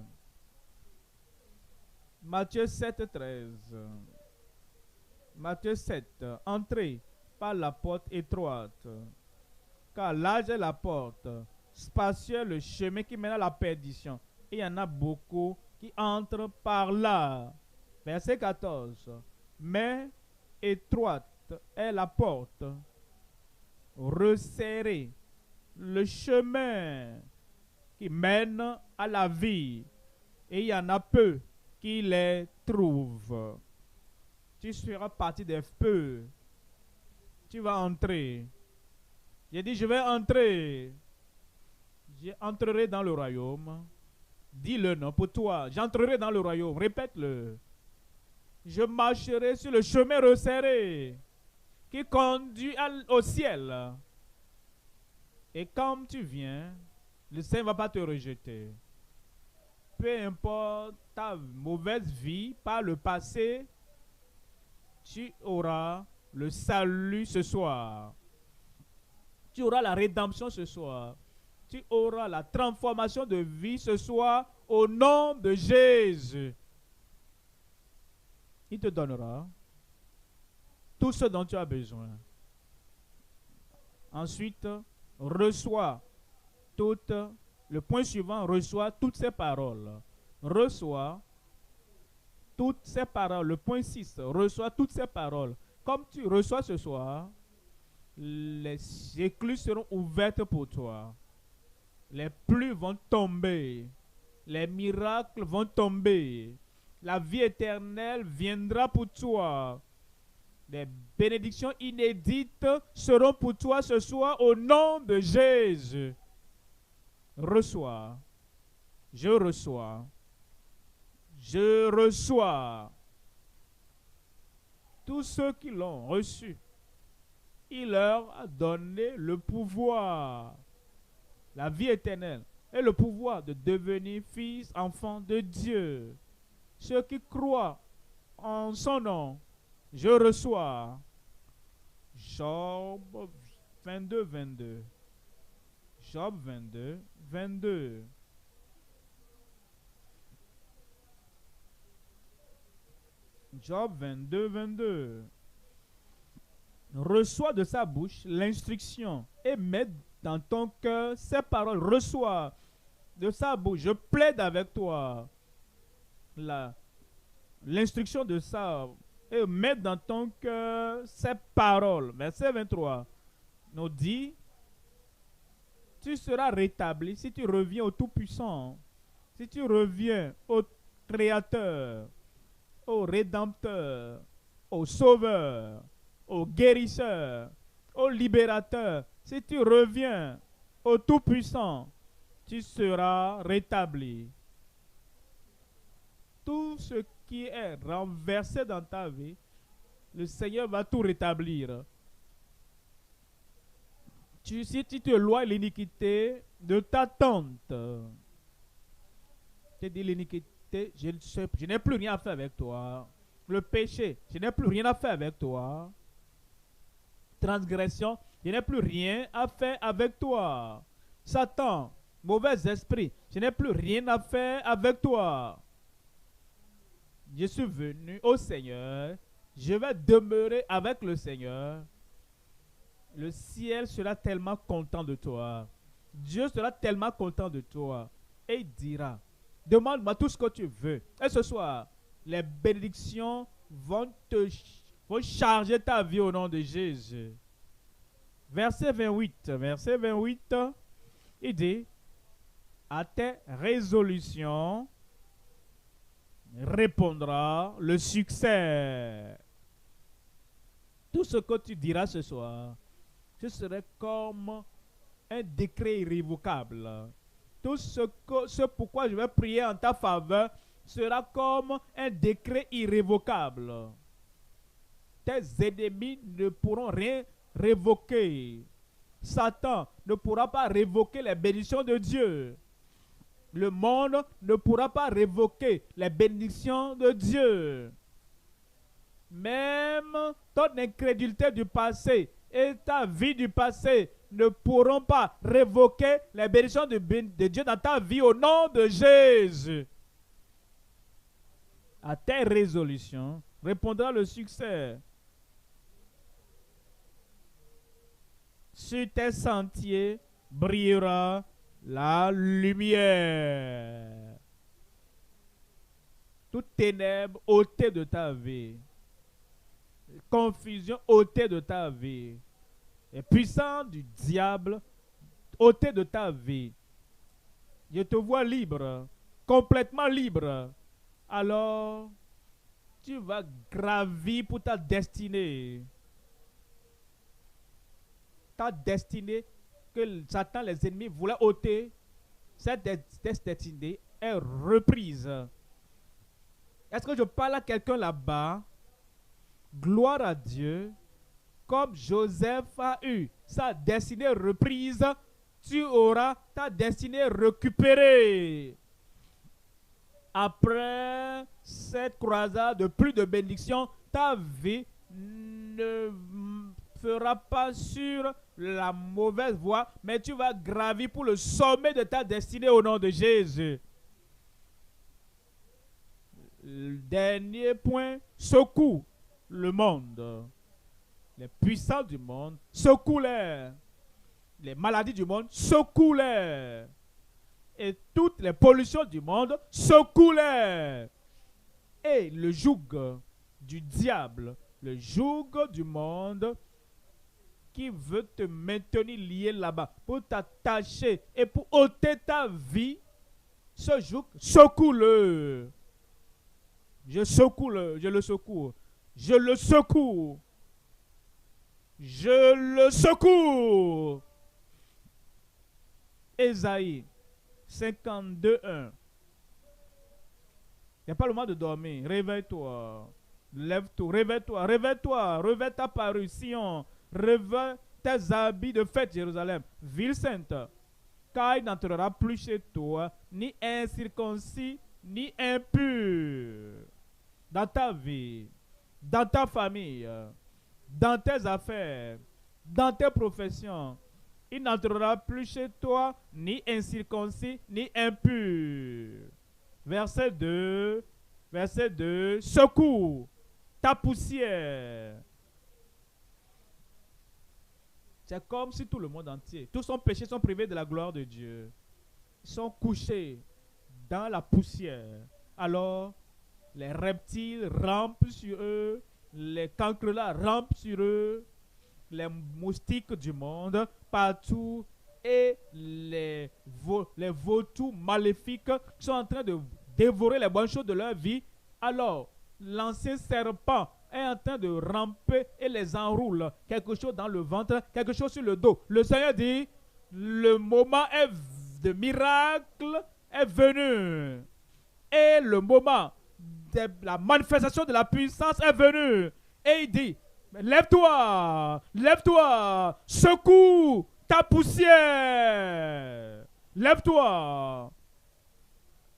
Speaker 1: Matthieu 7, 13. Matthieu 7. Entrez par la porte étroite. Car large est la porte, spacieux le chemin qui mène à la perdition. Et il y en a beaucoup qui entrent par là. Verset 14. Mais étroite est la porte, resserré le chemin qui mène à la vie. Et il y en a peu qui les trouvent. Tu seras partie des peu. Tu vas entrer. J'ai dit, je vais entrer. J'entrerai dans le royaume. Dis-le non pour toi. J'entrerai dans le royaume. Répète-le. Je marcherai sur le chemin resserré qui conduit au ciel. Et quand tu viens, le Seigneur ne va pas te rejeter. Peu importe ta mauvaise vie par le passé, tu auras le salut ce soir. Tu auras la rédemption ce soir. Tu auras la transformation de vie ce soir au nom de Jésus. Il te donnera tout ce dont tu as besoin. Ensuite, reçois le point suivant, reçois toutes ces paroles. Reçois toutes ces paroles. Le point 6, reçois toutes ces paroles. Comme tu reçois ce soir, les écluses seront ouvertes pour toi. Les pluies vont tomber. Les miracles vont tomber. La vie éternelle viendra pour toi. Des bénédictions inédites seront pour toi ce soir au nom de Jésus. Reçois. Je reçois. Je reçois. Tous ceux qui l'ont reçu, il leur a donné le pouvoir, la vie éternelle et le pouvoir de devenir fils, enfants de Dieu. Ceux qui croient en son nom, je reçois. Job 22, 22. Job 22, 22. Job 22, 22. Reçois de sa bouche l'instruction et mets dans ton cœur ces paroles. Reçois de sa bouche. Je plaide avec toi l'instruction de ça et mets dans ton cœur ces paroles. Verset 23 nous dit, tu seras rétabli si tu reviens au Tout-Puissant, si tu reviens au Créateur, au Rédempteur, au Sauveur, au Guérisseur, au Libérateur. Si tu reviens au Tout-Puissant, tu seras rétabli. Tout ce qui est renversé dans ta vie, le Seigneur va tout rétablir. Si tu te lois l'iniquité de ta tante, tu dis l'iniquité, je n'ai plus rien à faire avec toi. Le péché, je n'ai plus rien à faire avec toi. Transgression, je n'ai plus rien à faire avec toi. Satan, mauvais esprit, je n'ai plus rien à faire avec toi. Je suis venu au Seigneur, je vais demeurer avec le Seigneur. Le ciel sera tellement content de toi. Dieu sera tellement content de toi. Et il dira, demande-moi tout ce que tu veux. Et ce soir, les bénédictions vont charger ta vie au nom de Jésus. Verset 28, il dit, à tes résolutions répondra le succès. Tout ce que tu diras ce soir, ce serait comme un décret irrévocable. Tout ce pourquoi je vais prier en ta faveur sera comme un décret irrévocable. Tes ennemis ne pourront rien révoquer. Satan ne pourra pas révoquer les bénédictions de Dieu. Le monde ne pourra pas révoquer les bénédictions de Dieu. Même ton incrédulité du passé et ta vie du passé ne pourront pas révoquer les bénédictions de Dieu dans ta vie au nom de Jésus. À tes résolutions répondra le succès. Sur tes sentiers brillera la lumière. Toute ténèbre ôtée de ta vie, confusion ôtée de ta vie, les puissants du diable ôtés de ta vie. Je te vois libre, complètement libre. Alors, tu vas gravir pour ta destinée. Ta destinée que Satan, les ennemis, voulaient ôter, cette destinée est reprise. Est-ce que je parle à quelqu'un là-bas? Gloire à Dieu. Comme Joseph a eu sa destinée reprise, tu auras ta destinée récupérée. Après cette croisade de plus de bénédictions, ta vie ne fera pas sur la mauvaise voie, mais tu vas gravir pour le sommet de ta destinée au nom de Jésus. Le dernier point, secoue le monde. Les puissants du monde, secoue-les. Les maladies du monde, secoue-les. Et toutes les pollutions du monde, secoue-les. Et le joug du diable, le joug du monde qui veut te maintenir lié là-bas pour t'attacher et pour ôter ta vie, ce joug, secoue-le. Je secoue-le, je le secoue. Je le secoue. Je le secoue. Ésaïe 52:1. Il n'y a pas le moment de dormir. Réveille-toi. Lève-toi. Réveille-toi. Réveille-toi. Réveille ta parure, Sion. Réveille tes habits de fête, Jérusalem. Ville sainte. Car il n'entrera plus chez toi ni incirconcis, ni impur. Dans ta vie, dans ta famille, dans tes affaires, dans tes professions, il n'entrera plus chez toi ni incirconcis, ni impur. Verset 2, secoue ta poussière. C'est comme si tout le monde entier, tous son péché sont privés de la gloire de Dieu. sont couchés dans la poussière. Alors, les reptiles rampent sur eux, les cancrelats rampent sur eux, les moustiques du monde, partout, et les vautours maléfiques sont en train de dévorer les bonnes choses de leur vie. Alors, l'ancien serpent est en train de ramper et les enroule. Quelque chose dans le ventre, quelque chose sur le dos. Le Seigneur dit, le moment de miracle est venu. Et le moment de la manifestation de la puissance est venu. Et il dit, lève-toi, lève-toi, secoue ta poussière. Lève-toi.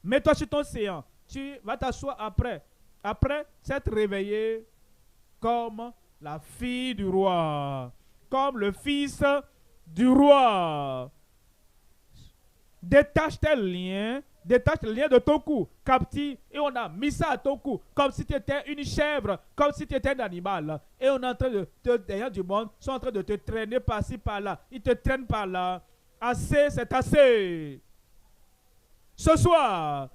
Speaker 1: Mets-toi sur ton séant. Tu vas t'asseoir après. Après s'être réveillé comme la fille du roi, comme le fils du roi. Détache tes liens, détache les liens de ton cou, captif, et on a mis ça à ton cou, comme si tu étais une chèvre, comme si tu étais un animal. Et on est en train de les gens du monde sont en train de te traîner par-ci, par-là. Ils te traînent par là. Assez, c'est assez. Ce soir,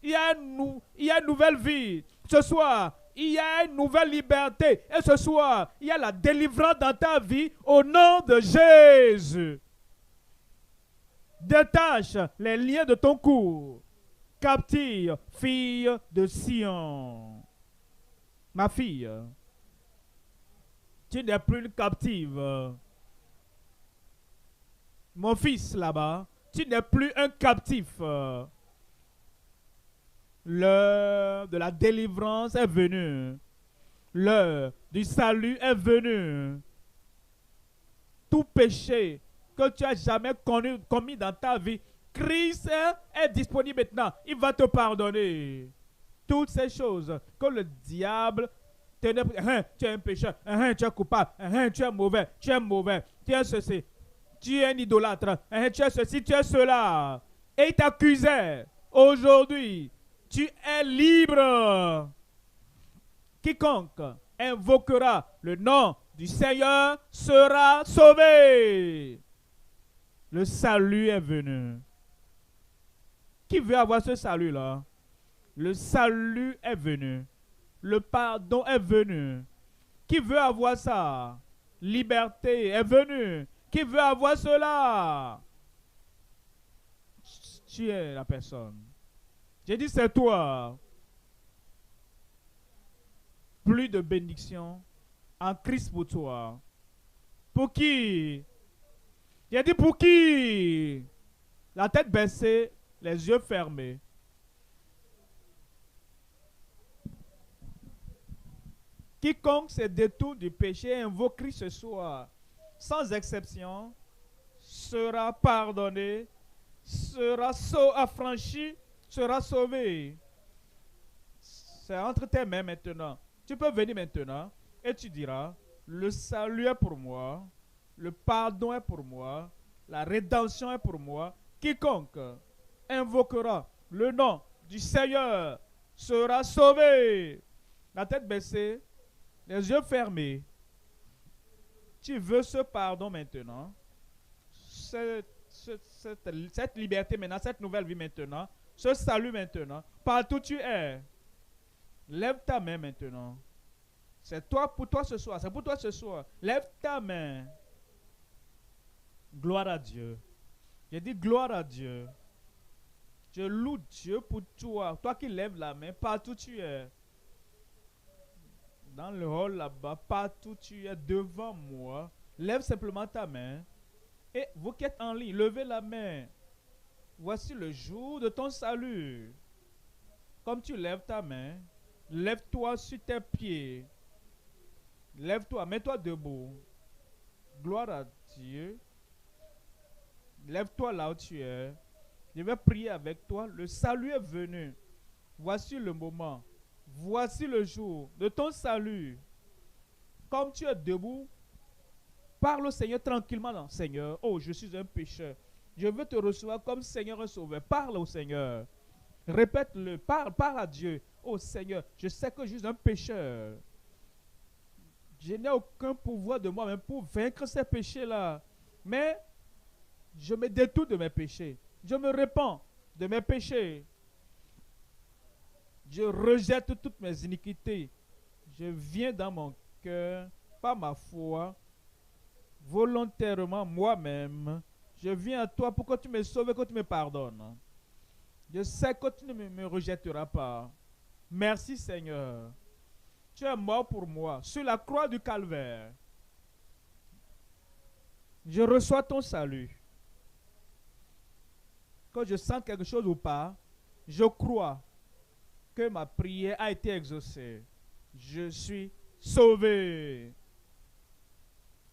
Speaker 1: il y a une nouvelle vie. Ce soir, il y a une nouvelle liberté. Et ce soir, il y a la délivrance dans ta vie au nom de Jésus. Détache les liens de ton cou. Captive, fille de Sion. Ma fille, tu n'es plus une captive. Mon fils là-bas, tu n'es plus un captif. L'heure de la délivrance est venue. L'heure du salut est venue. Tout péché que tu as jamais commis dans ta vie, Christ est disponible maintenant. Il va te pardonner. Toutes ces choses que le diable tenait. Tu es un pécheur. Tu es coupable. Tu es mauvais. Tu es mauvais. Tu es ceci. Tu es un idolâtre. Tu es ceci. Tu es cela. Et il t'accusait. Aujourd'hui, tu es libre. Quiconque invoquera le nom du Seigneur sera sauvé. Le salut est venu. Qui veut avoir ce salut-là? Le salut est venu. Le pardon est venu. Qui veut avoir ça? Liberté est venue. Qui veut avoir cela? Tu es la personne. J'ai dit c'est toi. Plus de bénédiction en Christ pour toi. Pour qui? J'ai dit pour qui? La tête baissée, les yeux fermés. Quiconque se détourne du péché et invoque Christ ce soir, sans exception, sera pardonné, sera affranchi, sera sauvé. C'est entre tes mains maintenant. Tu peux venir maintenant et tu diras, le salut est pour moi, le pardon est pour moi, la rédemption est pour moi. Quiconque invoquera le nom du Seigneur sera sauvé. La tête baissée, les yeux fermés. Tu veux ce pardon maintenant, cette liberté maintenant, cette nouvelle vie maintenant, ce salut maintenant, partout où tu es. Lève ta main maintenant. C'est toi pour toi ce soir. C'est pour toi ce soir. Lève ta main. Gloire à Dieu. J'ai dit gloire à Dieu. Je loue Dieu pour toi. Toi qui lèves la main, partout où tu es. Dans le hall là-bas, partout où tu es devant moi. Lève simplement ta main. Et vous qui êtes en ligne, levez la main. Voici le jour de ton salut. Comme tu lèves ta main, lève-toi sur tes pieds. Lève-toi, mets-toi debout. Gloire à Dieu. Lève-toi là où tu es. Je vais prier avec toi. Le salut est venu. Voici le moment. Voici le jour de ton salut. Comme tu es debout, parle au Seigneur tranquillement. Non, Seigneur, oh, je suis un pécheur. Je veux te recevoir comme Seigneur et Sauveur. Parle au Seigneur. Répète-le. Parle à Dieu. Oh Seigneur, je sais que je suis un pécheur. Je n'ai aucun pouvoir de moi-même pour vaincre ces péchés-là. Mais je me détourne de mes péchés. Je me répands de mes péchés. Je rejette toutes mes iniquités. Je viens dans mon cœur, par ma foi, volontairement moi-même. Je viens à toi pour que tu me sauves et que tu me pardonnes. Je sais que tu ne me rejetteras pas. Merci Seigneur. Tu es mort pour moi sur la croix du calvaire. Je reçois ton salut. Quand je sens quelque chose ou pas, je crois que ma prière a été exaucée. Je suis sauvé.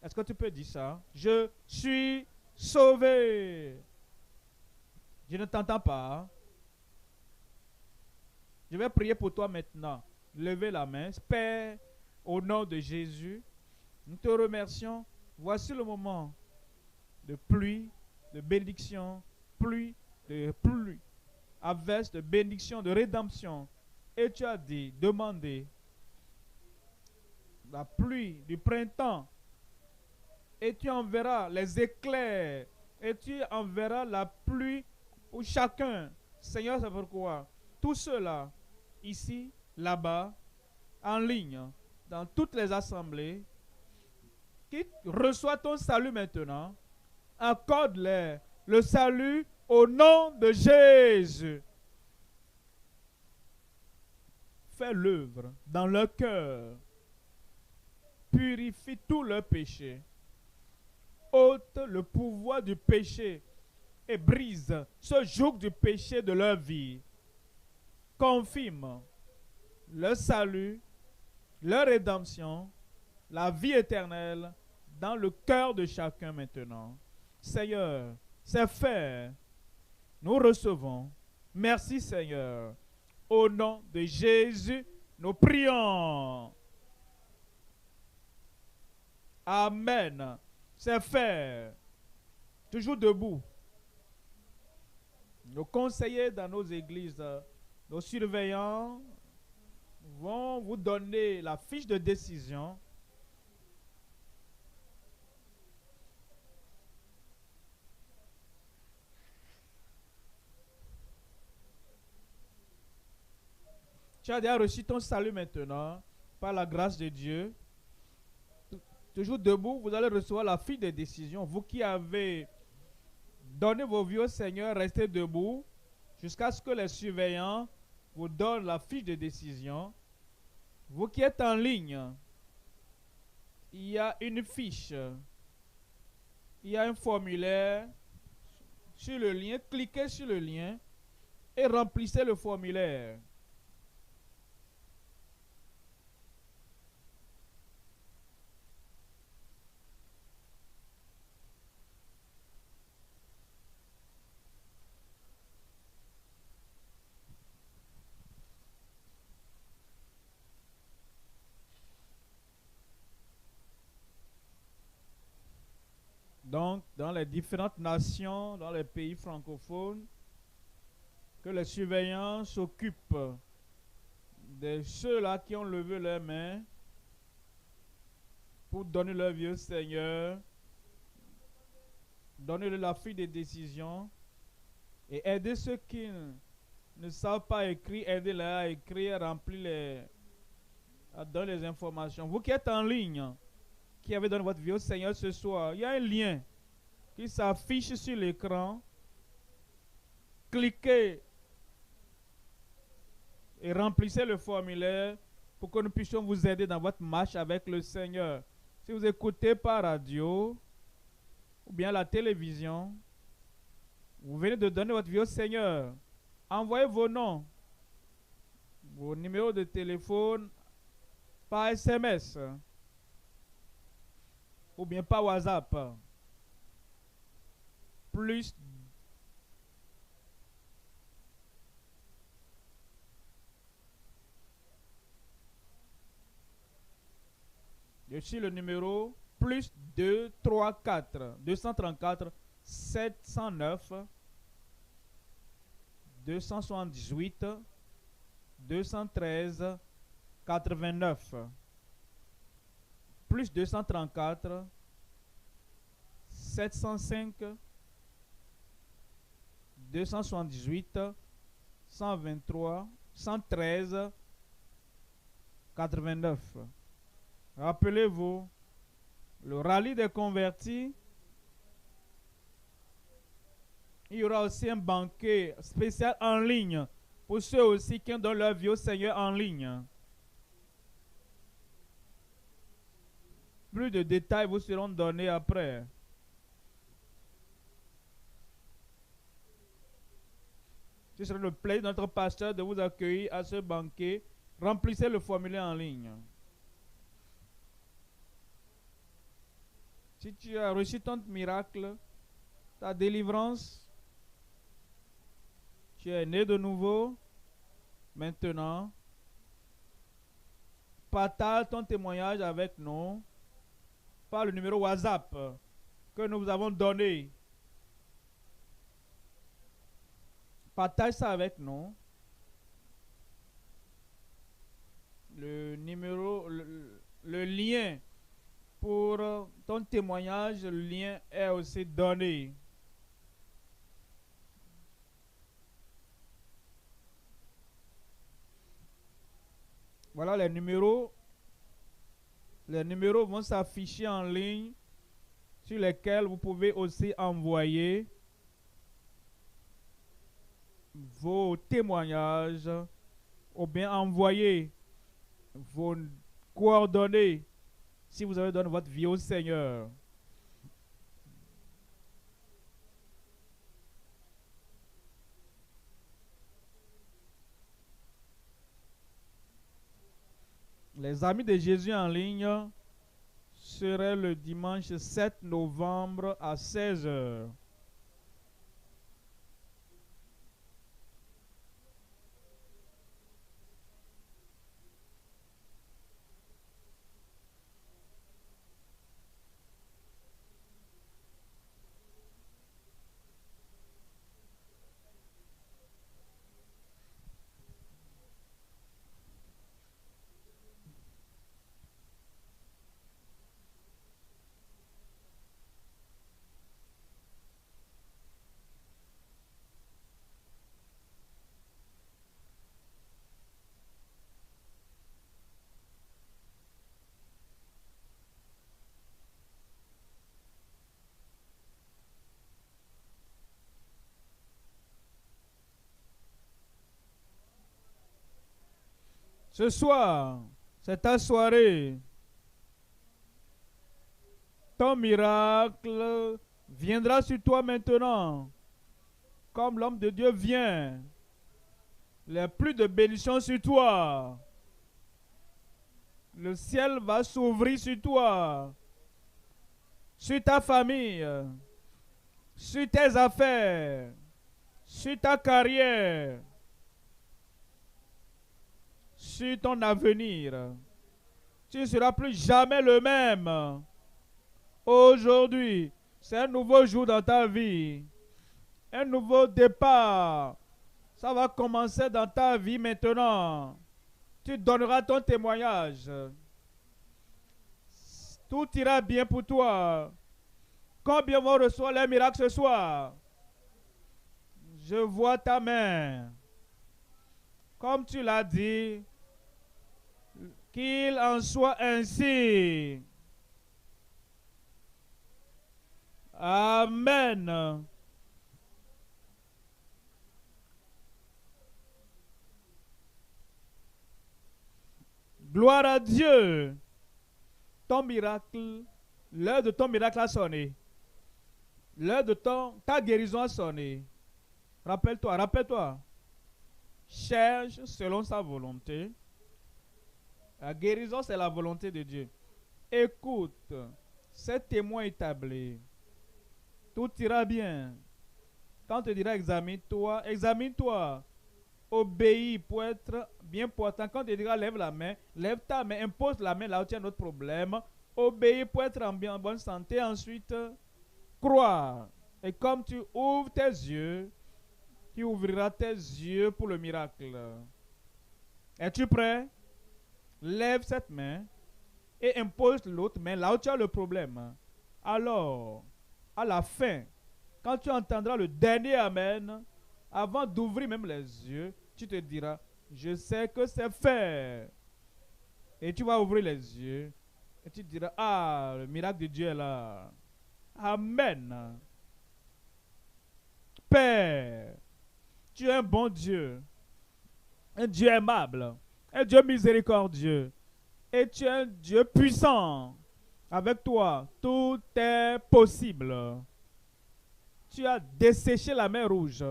Speaker 1: Est-ce que tu peux dire ça? Je suis sauvé. Je ne t'entends pas. Je vais prier pour toi maintenant. Levez la main. Père, au nom de Jésus, nous te remercions. Voici le moment de pluie, de bénédiction, pluie, de pluie, averse, de bénédiction, de rédemption. Et tu as dit, demandez la pluie du printemps. Et tu enverras les éclairs. Et tu enverras la pluie pour chacun. Seigneur, c'est pourquoi tous ceux-là, ici, là-bas, en ligne, dans toutes les assemblées, qui reçoivent ton salut maintenant, accorde-leur le salut au nom de Jésus. Fais l'œuvre dans leur cœur. Purifie tous leurs péchés. Ôte le pouvoir du péché et brise ce joug du péché de leur vie. Confirme le salut, leur rédemption, la vie éternelle dans le cœur de chacun maintenant. Seigneur, c'est fait. Nous recevons. Merci Seigneur. Au nom de Jésus, nous prions. Amen. C'est fait. Toujours debout. Nos conseillers dans nos églises, nos surveillants vont vous donner la fiche de décision. Tu as déjà reçu ton salut maintenant, par la grâce de Dieu. Toujours debout, vous allez recevoir la fiche de décision. Vous qui avez donné vos vies au Seigneur, restez debout jusqu'à ce que les surveillants vous donnent la fiche de décision. Vous qui êtes en ligne, il y a une fiche, il y a un formulaire sur le lien. Cliquez sur le lien et remplissez le formulaire. Donc, dans les différentes nations, dans les pays francophones, que les surveillants s'occupent de ceux-là qui ont levé leurs mains pour donner leur vie au Seigneur, donner la fiche de décision et aider ceux qui ne savent pas écrire, aider-les à écrire, remplir à donner les informations. Vous qui êtes en ligne, qui avez donné votre vie au Seigneur ce soir, il y a un lien qui s'affiche sur l'écran. Cliquez et remplissez le formulaire pour que nous puissions vous aider dans votre marche avec le Seigneur. Si vous écoutez par radio ou bien la télévision, vous venez de donner votre vie au Seigneur, envoyez vos noms, vos numéros de téléphone par SMS ou bien par WhatsApp. Plus je suis le numéro plus 234 234 709 278 213 89 plus 234 705 278, 123, 113, 89. Rappelez-vous, le rallye des convertis. Il y aura aussi un banquet spécial en ligne pour ceux aussi qui donnent leur vie au Seigneur en ligne. Plus de détails vous seront donnés après. Ce sera le plaisir de notre pasteur de vous accueillir à ce banquet. Remplissez le formulaire en ligne. Si tu as reçu ton miracle, ta délivrance, tu es né de nouveau, maintenant, partage ton témoignage avec nous par le numéro WhatsApp que nous vous avons donné. Partage ça avec nous. Le numéro, le lien pour ton témoignage, le lien est aussi donné. Voilà les numéros. Les numéros vont s'afficher en ligne sur lesquels vous pouvez aussi envoyer vos témoignages ou bien envoyer vos coordonnées si vous avez donné votre vie au Seigneur. Les amis de Jésus en ligne seraient le dimanche 7 novembre à 16 h. Ce soir, c'est ta soirée. Ton miracle viendra sur toi maintenant. Comme l'homme de Dieu vient. Il n'y a plus de bénédiction sur toi. Le ciel va s'ouvrir sur toi. Sur ta famille. Sur tes affaires. Sur ta carrière. Sur ton avenir. Tu ne seras plus jamais le même. Aujourd'hui, c'est un nouveau jour dans ta vie. Un nouveau départ. Ça va commencer dans ta vie maintenant. Tu donneras ton témoignage. Tout ira bien pour toi. Combien vont recevoir les miracles ce soir? Je vois ta main. Comme tu l'as dit, qu'il en soit ainsi. Amen. Gloire à Dieu. Ton miracle, l'heure de ton miracle a sonné. L'heure de ta guérison a sonné. Rappelle-toi. Cherche selon sa volonté. La guérison, c'est la volonté de Dieu. Écoute, c'est témoin établi. Tout ira bien. Quand on te dira examine-toi. Obéis pour être bien portant. Quand on te dira lève la main, lève ta main, impose la main là où tu as notre problème. Obéis pour être en bonne santé. Ensuite, crois. Et comme tu ouvres tes yeux, tu ouvriras tes yeux pour le miracle. Es-tu prêt? Lève cette main et impose l'autre main là où tu as le problème. Alors, à la fin, quand tu entendras le dernier Amen, Avant d'ouvrir même les yeux, tu te diras, je sais que c'est fait. Et tu vas ouvrir les yeux et tu te diras, ah, le miracle de Dieu est là. Amen. Père, tu es un bon Dieu, un Dieu aimable, un Dieu miséricordieux, et tu es un Dieu puissant. Avec toi, tout est possible. Tu as desséché la mer rouge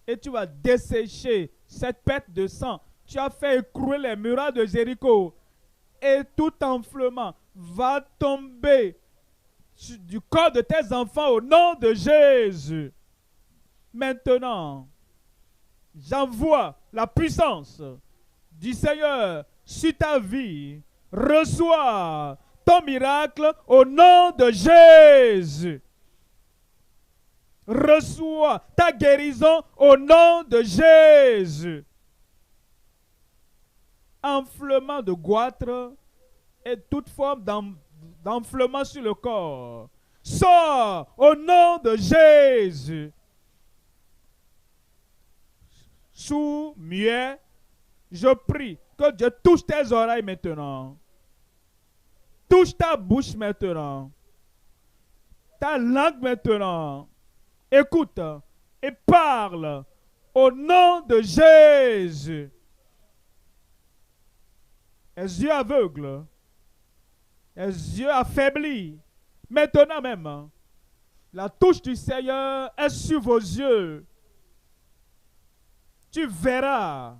Speaker 1: et tu vas dessécher cette perte de sang. Tu as fait écrouler les murailles de Jéricho et tout enflement va tomber du corps de tes enfants au nom de Jésus. Maintenant, j'envoie la puissance du Seigneur sur ta vie. Reçois ton miracle au nom de Jésus. Reçois ta guérison au nom de Jésus. Enflement de goitre et toute forme d'enflement sur le corps. Sors au nom de Jésus. Sourd, muet, je prie que Dieu touche tes oreilles maintenant. Touche ta bouche maintenant. Ta langue maintenant. Écoute et parle au nom de Jésus. Les yeux aveugles, les yeux affaiblis, maintenant même, la touche du Seigneur est sur vos yeux. Tu verras.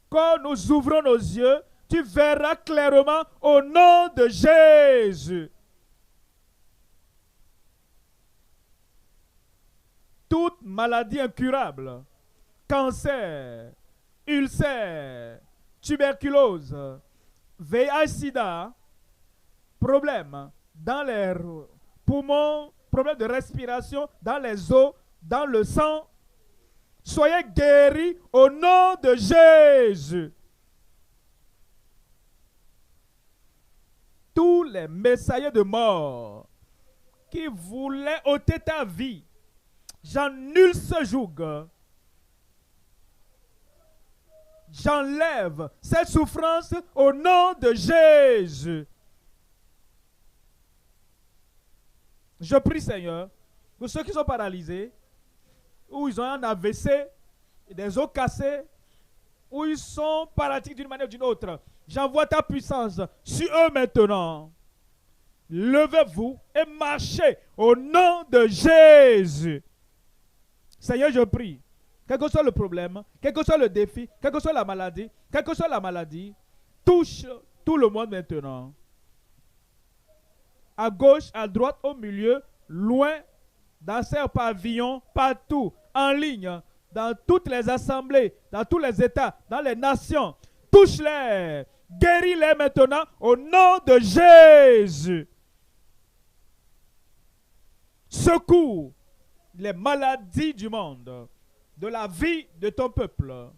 Speaker 1: Quand nous ouvrons nos yeux, tu verras clairement au nom de Jésus. Toute maladie incurable, cancer, ulcère, tuberculose, VIH-Sida, problème dans les poumons, problème de respiration, dans les os, dans le sang, soyez guéris au nom de Jésus. Tous les messagers de mort qui voulaient ôter ta vie, j'annule ce joug. J'enlève cette souffrance au nom de Jésus. Je prie, Seigneur, pour ceux qui sont paralysés, où ils ont un AVC, des os cassés, où ils sont paralytiques d'une manière ou d'une autre. J'envoie ta puissance sur eux maintenant. Levez-vous et marchez au nom de Jésus. Seigneur, je prie, quel que soit le problème, quel que soit le défi, quelle que soit la maladie, touche tout le monde maintenant. À gauche, à droite, au milieu, loin, dans ces pavillons, partout, en ligne, dans toutes les assemblées, dans tous les États, dans les nations. Touche-les, guéris-les maintenant au nom de Jésus. Secours les maladies du monde, de la vie de ton peuple.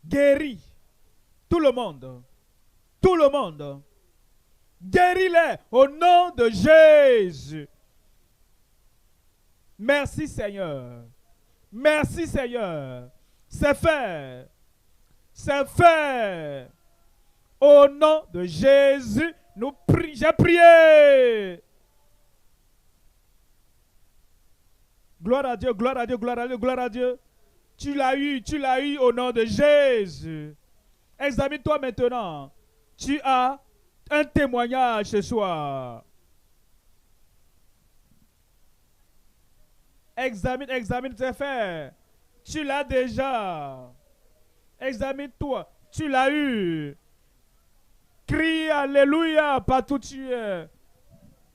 Speaker 1: Guéris tout le monde. Tout le monde. Guéris-les au nom de Jésus. Merci Seigneur. Merci Seigneur. C'est fait. C'est fait. Au nom de Jésus, nous prions. J'ai prié. Gloire à Dieu, gloire à Dieu, gloire à Dieu, gloire à Dieu. Tu l'as eu au nom de Jésus. Examine-toi maintenant. Tu as un témoignage ce soir. Examine tes faits. Tu l'as déjà. Examine-toi. Tu l'as eu. Crie Alléluia partout où tu es.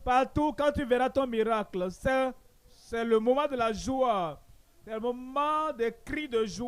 Speaker 1: Partout quand tu verras ton miracle. C'est le moment de la joie. C'est le moment des cris de joie.